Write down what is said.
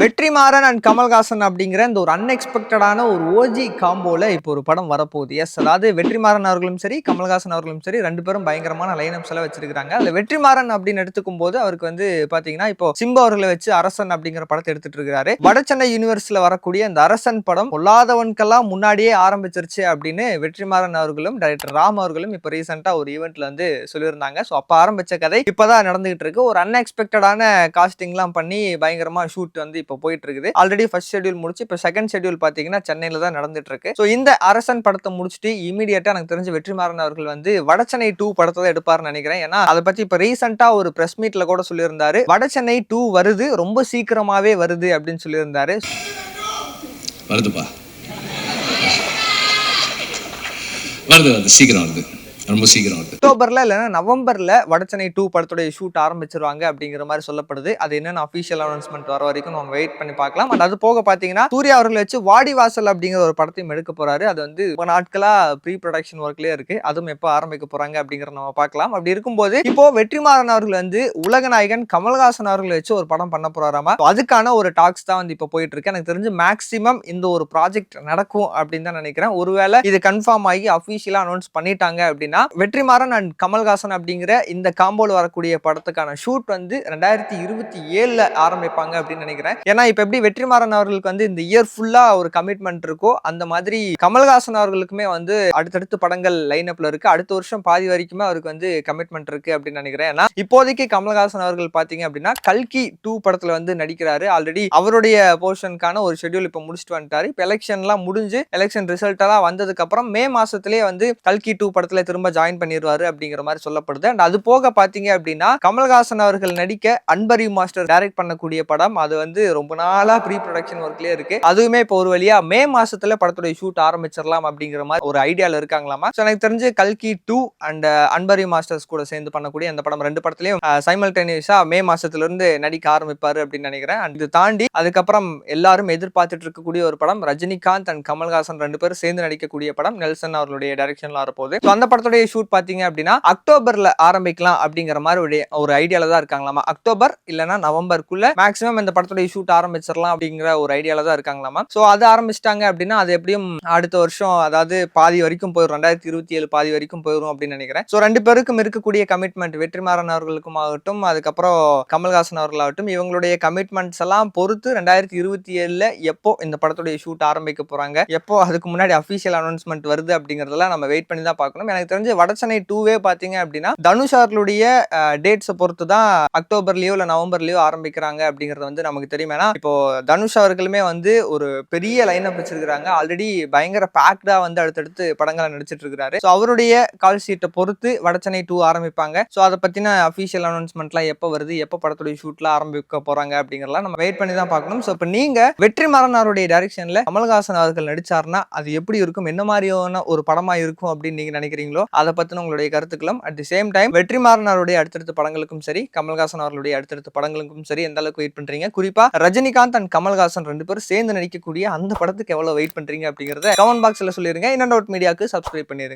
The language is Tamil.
வெற்றிமாறன் அண்ட் கமல்ஹாசன் அப்படிங்கிற இந்த ஒரு அன்எக்ஸ்பெக்டடான ஒரு ஓஜி காம்போல இப்போ ஒரு படம் வரப்போகுது. எஸ், அதாவது வெற்றிமாறன் அவர்களும் சரி, கமல்ஹாசன் அவர்களும் சரி, ரெண்டு பேரும் பயங்கரமான லைனப்ஸ் எல்லாம் வச்சிருக்காங்க. அதுல வெற்றிமாறன் அப்படின்னு எடுத்துக்கும் போது அவருக்கு வந்து பாத்தீங்கன்னா இப்போ சிம்பு அவர்களை வச்சு அரசன் அப்படிங்கிற படத்தை எடுத்துட்டு இருக்காரு. வடசென்னை யூனிவர்ஸ்ல வரக்கூடிய இந்த அரசன் படம் பொல்லாதவன்கெல்லாம் முன்னாடியே ஆரம்பிச்சிருச்சு அப்படின்னு வெற்றிமாறன் அவர்களும் டைரக்டர் ராம் அவர்களும் இப்போ ரீசெண்டா ஒரு ஈவெண்ட்ல வந்து சொல்லியிருந்தாங்க. ஸோ அப்ப ஆரம்பிச்ச கதை இப்பதான் நடந்துகிட்டு இருக்கு. ஒரு அன்எக்ஸ்பெக்டடான காஸ்டிங் எல்லாம் பண்ணி பயங்கரமா ஷூட் வந்து இப்போ போயிட்டு இருக்குது. ஆல்ரெடி ஃபர்ஸ்ட் ஷெட்யூல் முடிச்சு இப்போ செகண்ட் ஷெட்யூல் பாத்தீங்கன்னா சென்னையில தான் நடந்துட்டு இருக்கு. ஸோ இந்த அரசன் படத்தை முடிச்சுட்டு இமீடியட்டா எனக்கு தெரிஞ்ச வெற்றிமாறன் அவர்கள் வந்து வடசென்னை 2 படத்தை தான் எடுப்பாருன்னு நினைக்கிறேன். ஏன்னா அதை பத்தி இப்போ ரீசெண்டா ஒரு பிரஸ் மீட்ல கூட சொல்லியிருந்தாரு. வடசென்னை 2 வருது, ரொம்ப சீக்கிரமாவே வருது அப்படின்னு சொல்லியிருந்தாரு. வருதுப்பா, வருது சீக்கிரம் வருது, ரொம்ப சீக்கிரம் வருது. அக்டோபர்ல இல்லைன்னா நவம்பர்ல வடசென்னை 2 படத்துடைய ஷூட் ஆரம்பிச்சிருவாங்க அப்படிங்கிற மாதிரி சொல்லப்படுது. அது என்னன்னு அபிஷியல் அனௌன்ஸ்மெண்ட் வர வரைக்கும் நம்ம வெயிட் பண்ணி பார்க்கலாம். அண்ட் அது போக பாத்தீங்கன்னா சூர்யா அவர்கள் வச்சு வாடிவாசல் அப்படிங்கிற ஒரு படத்தையும் எடுக்க போறாரு. அது வந்து இப்போ நாட்களா ப்ரீ ப்ரொடக்ஷன் ஒர்க்லயே இருக்கு. அதுவும் எப்போ ஆரம்பிக்க போறாங்க அப்படிங்கிற நம்ம பார்க்கலாம். அப்படி இருக்கும்போது இப்போ வெற்றிமாறன் அவர்கள் வந்து உலக நாயகன் கமல்ஹாசன் அவர்களை வச்சு ஒரு படம் பண்ண போறாராமா. அதுக்கான ஒரு டாக்ஸ் தான் வந்து இப்போ போயிட்டு இருக்கு. எனக்கு தெரிஞ்சு மேக்ஸிமம் இந்த ஒரு ப்ராஜெக்ட் நடக்கும் அப்படின்னு தான் நினைக்கிறேன். ஒருவேளை இது கன்ஃபார்ம் ஆகி அபிஷியலா அனௌன்ஸ் பண்ணிட்டாங்க அப்படின்னா வெற்றிமாறன் அண்ட் கமல்ஹாசன் அப்படிங்கிற இந்த காம்போல வரக்கூடிய படத்துக்கான ஷூட் வந்து 2027ல ஆரம்பிப்பாங்க அப்படின்னு நினைக்கிறேன். ஏன்னா இப்ப எப்படி வெற்றிமாறன் அவர்களுக்கு வந்து இந்த இயர் ஃபுல்லா ஒரு கமிட்மெண்ட் இருக்கோ அந்த மாதிரி கமல்ஹாசன் அவர்களுக்குமே வந்து அடுத்தடுத்து படங்கள் லைன் அப்ல இருக்கு. அடுத்த வருஷம் பாதி வரைக்குமே அவருக்கு வந்து கமிட்மெண்ட் இருக்கு அப்படின்னு நினைக்கிறேன். ஏன்னா இப்போதைக்கு கமல்ஹாசன் அவர்கள் பாத்தீங்க அப்படின்னா கல்கி 2 படத்துல வந்து நடிக்கிறாரு. ஆல்ரெடி அவருடைய போர்ஷனுக்கான ஒரு ஷெட்யூல் இப்ப முடிச்சுட்டு வந்துட்டாரு. இப்ப எலெக்ஷன் எல்லாம் முடிஞ்சு எலெக்ஷன் ரிசல்ட் எல்லாம் வந்ததுக்கு அப்புறம் மே மாசத்திலேயே வந்து கல்கி 2 படத்துல திரும்ப ஜாயின் பண்ணிடுவாரு அப்படிங்கிற மாதிரி சொல்லப்படுது. அண்ட் அது போக பாத்தீங்க அப்படின்னா கமல்ஹாசன் அவர்கள் நடிக்க அன்பரி மாஸ்டர் டைரக்ட் பண்ணக்கூடிய படம் அது வந்து ரொம்ப நாளா ப்ரீ ப்ரொடக்ஷன் ஒர்க்லயே இருக்கு. அதுவுமே இப்போ ஒரு வழியா மே மாசத்துல படத்துடைய ஷூட் ஆரம்பிச்சிடலாம் அப்படிங்கிற மாதிரி ஒரு ஐடியால இருக்காங்களாமா. எனக்கு தெரிஞ்சு கல்கி 2 அண்ட் அன்பரி மாஸ்டர்ஸ் கூட சேர்ந்து பண்ணக்கூடிய அந்த படம் ரெண்டு படத்துலயும் சைமல்டேனியஸா மே மாசத்துல இருந்து நடிக்க ஆரம்பிப்பாரு அப்படின்னு நினைக்கிறேன். அண்ட் இது தாண்டி அதுக்கப்புறம் எல்லாரும் எதிர்பார்த்துட்டு இருக்கக்கூடிய ஒரு படம் ரஜினிகாந்த் அண்ட் கமல்ஹாசன் ரெண்டு பேரும் சேர்ந்து நடிக்கக்கூடிய படம் நெல்சன் அவர்களுடைய டைரக்ஷன்ல வரப்போகுது. அந்த படத்துடைய ஷூட் பாத்தீங்க அப்படின்னா அக்டோபர்ல ஆரம்பிக்கலாம் அப்படிங்கிற மாதிரி ஒரு ஐடியால தான் இருக்காங்களாமா. அக்டோபர் இல்லனா நவம்பருக்குள்ள மேக்ஸிமம் இந்த படத்துடைய ஷூட் ஆரம்பிச்சிடலாம் அப்படிங்கிற ஒரு ஐடியால தான் இருக்காங்களாமா. சோ அது ஆரம்பிச்சிட்டாங்க அப்படின்னா அது எப்படியும் அடுத்த வருஷம் அதாவது பாதி வரைக்கும் போயிடும், 2027 பாதி வரைக்கும் போயிடும் அப்படின்னு நினைக்கிறேன். சோ ரெண்டு பேருக்கும் இருக்கக்கூடிய கமிட்மெண்ட் வெற்றிமாறன் அவர்களுக்கும் ஆகட்டும் அதுக்கப்புறம் கமல்ஹாசன் அவர்களாகட்டும் இவங்களுடைய கமிட்மெண்ட்ஸ் எல்லாம் பொறுத்து 2027ல எப்போ இந்த படத்துடைய ஷூட் ஆரம்பிக்க போறாங்க, எப்போ அதுக்கு முன்னாடி அபிஷியல் அனௌன்ஸ்மெண்ட் வருது அப்படிங்கறதெல்லாம் நம்ம வெயிட் பண்ணி தான் பார்க்கணும். எனக்கு தெரிஞ்சு வடசென்னை 2வே பாத்தீங்க அப்படின்னா தனுஷ் அவர்களுடைய டேட்ஸை பொறுத்து தான் அக்டோபர்லயோ இல்ல நவம்பர்லயோ ஆரம்பிக்கிறாங்க அப்படிங்கிறது வந்து நமக்கு தெரியும். ஏன்னா இப்போ தனுஷ் அவர்களுமே வந்து ஒரு பெரிய லைன் அப் வச்சிருக்காங்க. ஆல்ரெடி பயங்கர பேக்டா வந்து அடுத்தடுத்து படங்களை நடிச்சிட்டு இருக்காரு. ஸோ அவருடைய கால் ஷீட்டை பொறுத்து வடசென்னை 2 ஆரம்பிப்பாங்க. ஸோ அதை பத்தின அபிஷியல் அனௌன்ஸ்மெண்ட்லாம் எப்போ வருது, எப்போ படத்துடைய ஷூட்ல ஆரம்பிக்க போறாங்க அப்படிங்கறதெல்லாம் நம்ம வெயிட் பண்ணி தான் பார்க்கணும். ஸோ இப்போ நீங்க வெற்றிமாறன் அவருடைய டைரக்ஷன்ல கமல்ஹாசன் அவர்கள் நடிச்சாருன்னா அது எப்படி இருக்கும், என்ன மாதிரியான ஒரு படமா இருக்கும் அப்படின்னு நீங்க நினைக்கிறீங்களோ அதை பத்தின உங்களுடைய கருத்துக்களும் at the same time Vetrimaaran அவருடைய அடுத்தடுத்த படங்களுக்கும் சரி கமல்ஹாசன் அவர்களுடைய அடுத்தடுத்த படங்களுக்கும் சரி எந்த அளவுக்கு வெயிட் பண்றீங்க, குறிப்பா ரஜினிகாந்த் அண்ட் கமல்ஹாசன் ரெண்டு பேரும் சேர்ந்து நடிக்கக்கூடிய அந்த படத்துக்கு எவ்வளவு வெயிட் பண்றீங்க அப்படிங்கறத கமெண்ட் பாக்ஸ்ல சொல்லிருங்க. இன்னொரு மீடியாவுக்கு சப்ஸ்கிரைப் பண்ணிருங்க.